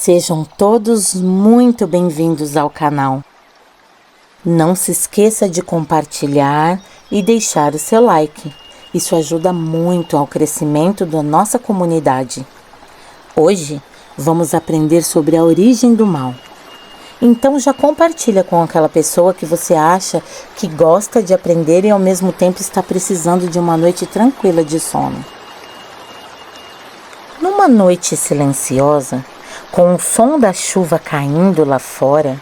Sejam todos muito bem-vindos ao canal. Não se esqueça de compartilhar e deixar o seu like. Isso ajuda muito ao crescimento da nossa comunidade. Hoje vamos aprender sobre a origem do mal. Então já compartilha com aquela pessoa que você acha que gosta de aprender e ao mesmo tempo está precisando de uma noite tranquila de sono. Numa noite silenciosa, com o som da chuva caindo lá fora,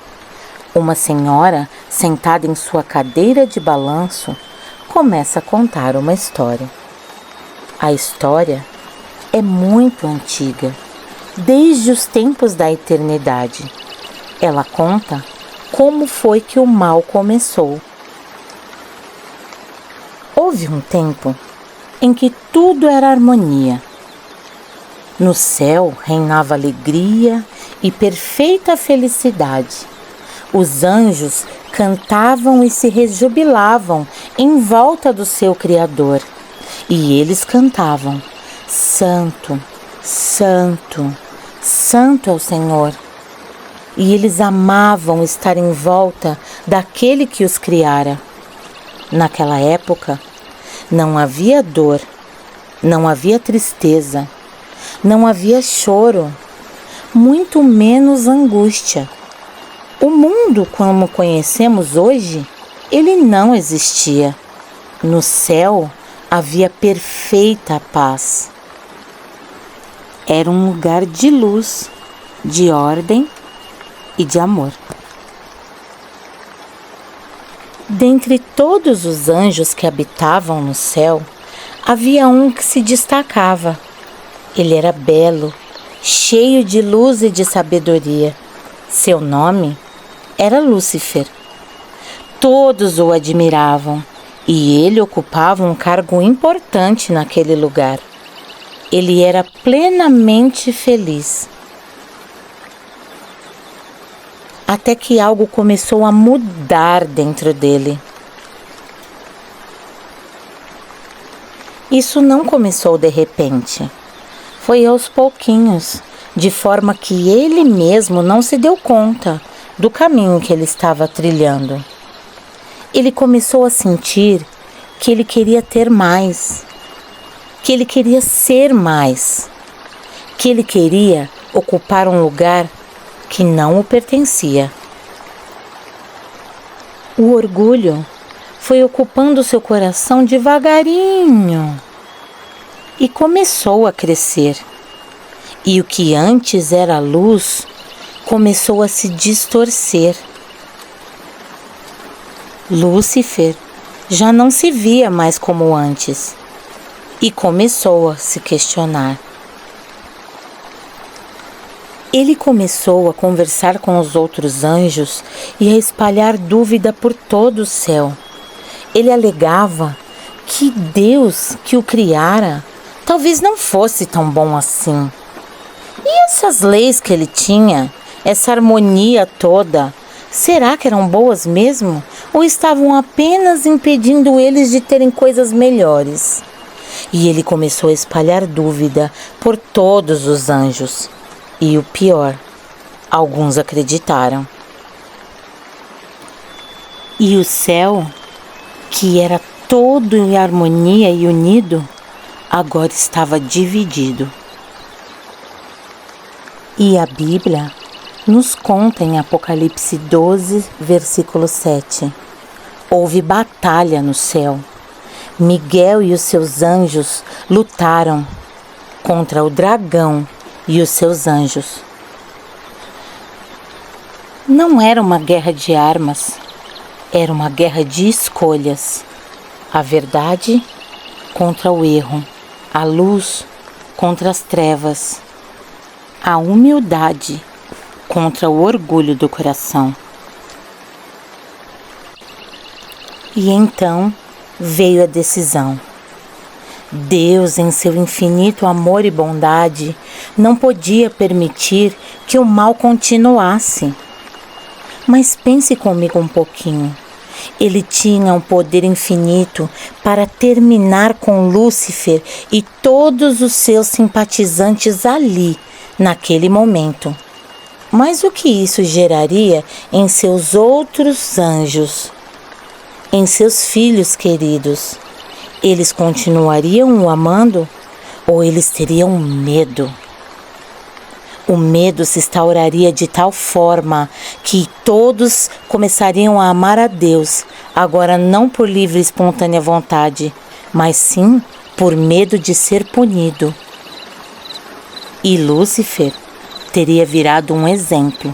uma senhora, sentada em sua cadeira de balanço, começa a contar uma história. A história é muito antiga, desde os tempos da eternidade. Ela conta como foi que o mal começou. Houve um tempo em que tudo era harmonia. No céu reinava alegria e perfeita felicidade. Os anjos cantavam e se rejubilavam em volta do seu Criador. E eles cantavam: Santo, Santo, Santo é o Senhor. E eles amavam estar em volta daquele que os criara. Naquela época, não havia dor, não havia tristeza, não havia choro, muito menos angústia. O mundo como conhecemos hoje, ele não existia. No céu havia perfeita paz. Era um lugar de luz, de ordem e de amor. Dentre todos os anjos que habitavam no céu, havia um que se destacava. Ele era belo, cheio de luz e de sabedoria. Seu nome era Lúcifer. Todos o admiravam e ele ocupava um cargo importante naquele lugar. Ele era plenamente feliz. Até que algo começou a mudar dentro dele. Isso não começou de repente. Foi aos pouquinhos, de forma que ele mesmo não se deu conta do caminho que ele estava trilhando. Ele começou a sentir que ele queria ter mais, que ele queria ser mais, que ele queria ocupar um lugar que não o pertencia. O orgulho foi ocupando seu coração devagarinho e começou a crescer. E o que antes era luz começou a se distorcer. Lúcifer já não se via mais como antes e começou a se questionar. Ele começou a conversar com os outros anjos e a espalhar dúvida por todo o céu. Ele alegava que Deus que o criara talvez não fosse tão bom assim. E essas leis que ele tinha, essa harmonia toda, será que eram boas mesmo? Ou estavam apenas impedindo eles de terem coisas melhores? E ele começou a espalhar dúvida por todos os anjos. E o pior, alguns acreditaram. E o céu, que era todo em harmonia e unido, agora estava dividido. E a Bíblia nos conta em Apocalipse 12, versículo 7. Houve batalha no céu. Miguel e os seus anjos lutaram contra o dragão e os seus anjos. Não era uma guerra de armas, era uma guerra de escolhas. A verdade contra o erro, a luz contra as trevas, a humildade contra o orgulho do coração. E então veio a decisão. Deus, em seu infinito amor e bondade, não podia permitir que o mal continuasse. Mas pense comigo um pouquinho. Ele tinha um poder infinito para terminar com Lúcifer e todos os seus simpatizantes ali, naquele momento. Mas o que isso geraria em seus outros anjos, em seus filhos queridos? Eles continuariam o amando ou eles teriam medo? O medo se instauraria de tal forma que todos começariam a amar a Deus, agora não por livre e espontânea vontade, mas sim por medo de ser punido. E Lúcifer teria virado um exemplo.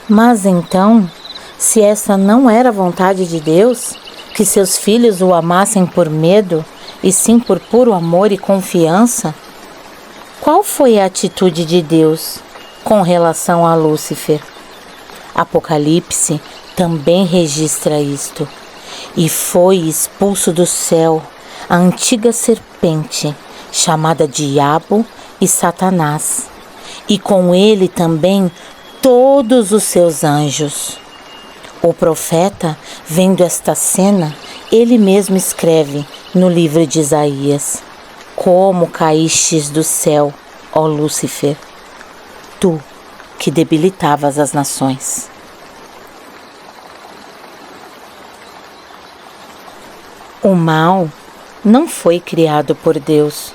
Mas então, se essa não era a vontade de Deus, que seus filhos o amassem por medo e sim por puro amor e confiança, qual foi a atitude de Deus com relação a Lúcifer? Apocalipse também registra isto. E foi expulso do céu a antiga serpente, chamada Diabo e Satanás, e com ele também todos os seus anjos. O profeta, vendo esta cena, ele mesmo escreve no livro de Isaías: Como caístes do céu, ó Lúcifer, tu que debilitavas as nações. O mal não foi criado por Deus.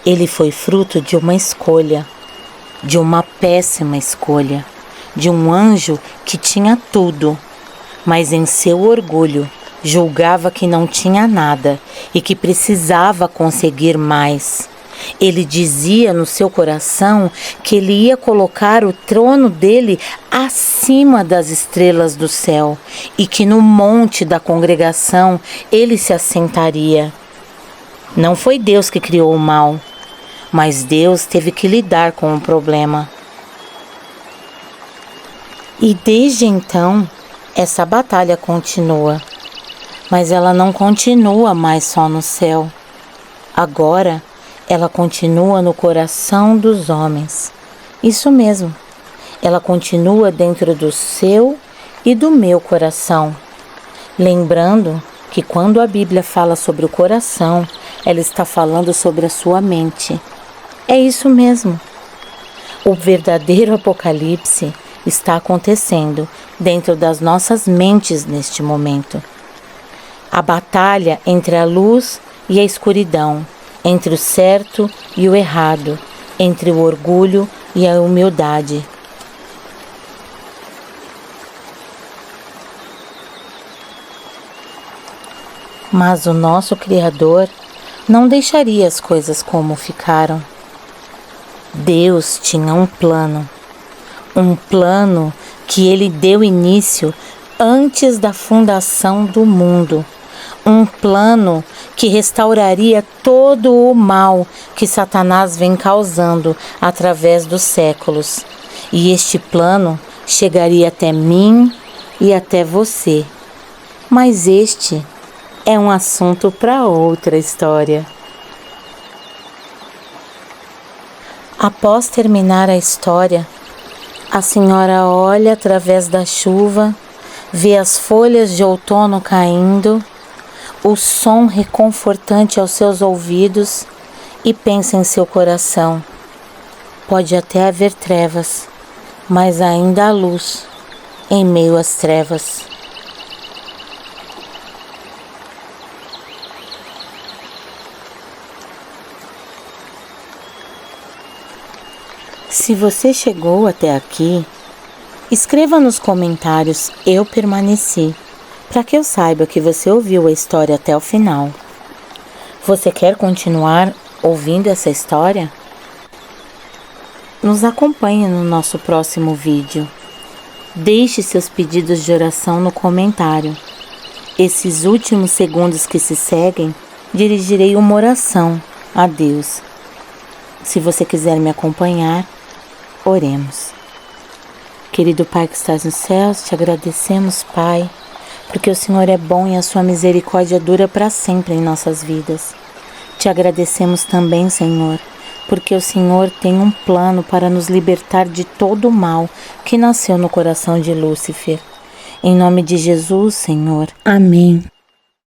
Ele foi fruto de uma escolha, de uma péssima escolha, de um anjo que tinha tudo, mas em seu orgulho julgava que não tinha nada e que precisava conseguir mais. Ele dizia no seu coração que ele ia colocar o trono dele acima das estrelas do céu e que no monte da congregação ele se assentaria. Não foi Deus que criou o mal, mas Deus teve que lidar com o problema. E desde então, essa batalha continua, mas ela não continua mais só no céu. Agora, ela continua no coração dos homens. Isso mesmo, ela continua dentro do seu e do meu coração. Lembrando que quando a Bíblia fala sobre o coração, ela está falando sobre a sua mente. É isso mesmo. O verdadeiro apocalipse está acontecendo dentro das nossas mentes neste momento. A batalha entre a luz e a escuridão, entre o certo e o errado, entre o orgulho e a humildade. Mas o nosso Criador não deixaria as coisas como ficaram. Deus tinha um plano que Ele deu início antes da fundação do mundo. Um plano que restauraria todo o mal que Satanás vem causando através dos séculos. E este plano chegaria até mim e até você. Mas este é um assunto para outra história. Após terminar a história, a senhora olha através da chuva, vê as folhas de outono caindo, o som reconfortante aos seus ouvidos e pensa em seu coração. Pode até haver trevas, mas ainda há luz em meio às trevas. Se você chegou até aqui, escreva nos comentários "Eu permaneci", para que eu saiba que você ouviu a história até o final. Você quer continuar ouvindo essa história? Nos acompanhe no nosso próximo vídeo. Deixe seus pedidos de oração no comentário. Esses últimos segundos que se seguem, dirigirei uma oração a Deus. Se você quiser me acompanhar, oremos. Querido Pai que estás nos céus, te agradecemos, Pai, porque o Senhor é bom e a sua misericórdia dura para sempre em nossas vidas. Te agradecemos também, Senhor, porque o Senhor tem um plano para nos libertar de todo o mal que nasceu no coração de Lúcifer. Em nome de Jesus, Senhor. Amém.